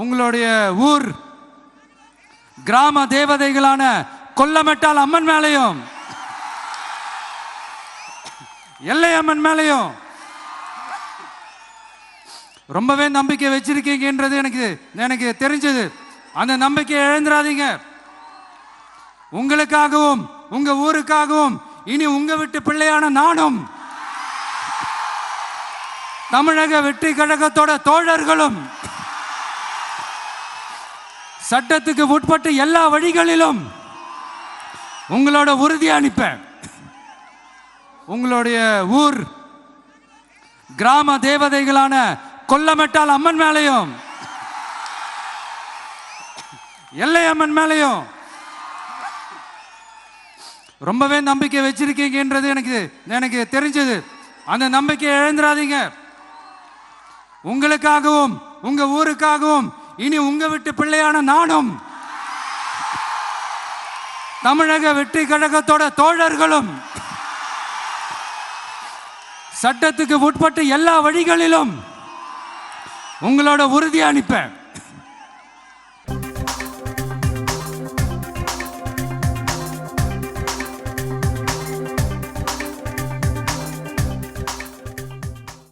உங்களுடைய ஊர் கிராம தேவதைகளான கொல்லமெட்டால் அம்மன் மேலையும் எல்லை அம்மன் மேலையும் ரொம்பவே நம்பிக்கை வச்சிருக்கீங்கன்றது எனக்கு தெரிஞ்சது. அந்த நம்பிக்கையை இழந்துடாதீங்க. உங்களுக்காகவும் உங்க ஊருக்காகவும் இனி உங்க வீட்டு பிள்ளையான நானும் தமிழக வெற்றி கழகத்தோட தோழர்களும் சட்டத்துக்கு உட்பட்டு எல்லா வழிகளிலும் உங்களோட உறுதி அளிப்பேன். உங்களுடைய ஊர் கிராம தேவதைகளான கொல்லமெட்டால் அம்மன் மேலையும் எல்லை அம்மன் மேலையும் ரொம்பவே நம்பிக்கை வச்சிருக்கீங்கன்றது எனக்கு தெரிஞ்சது. அந்த நம்பிக்கையை இழந்துடாதீங்க. உங்களுக்காகவும் உங்க ஊருக்காகவும் இனி உங்க வீட்டு பிள்ளையான நானும் தமிழக வெற்றி கழகத்தோட தோழர்களும் சட்டத்துக்கு உட்பட்டு எல்லா வழிகளிலும் உங்களோட உறுதி அளிப்பேன்.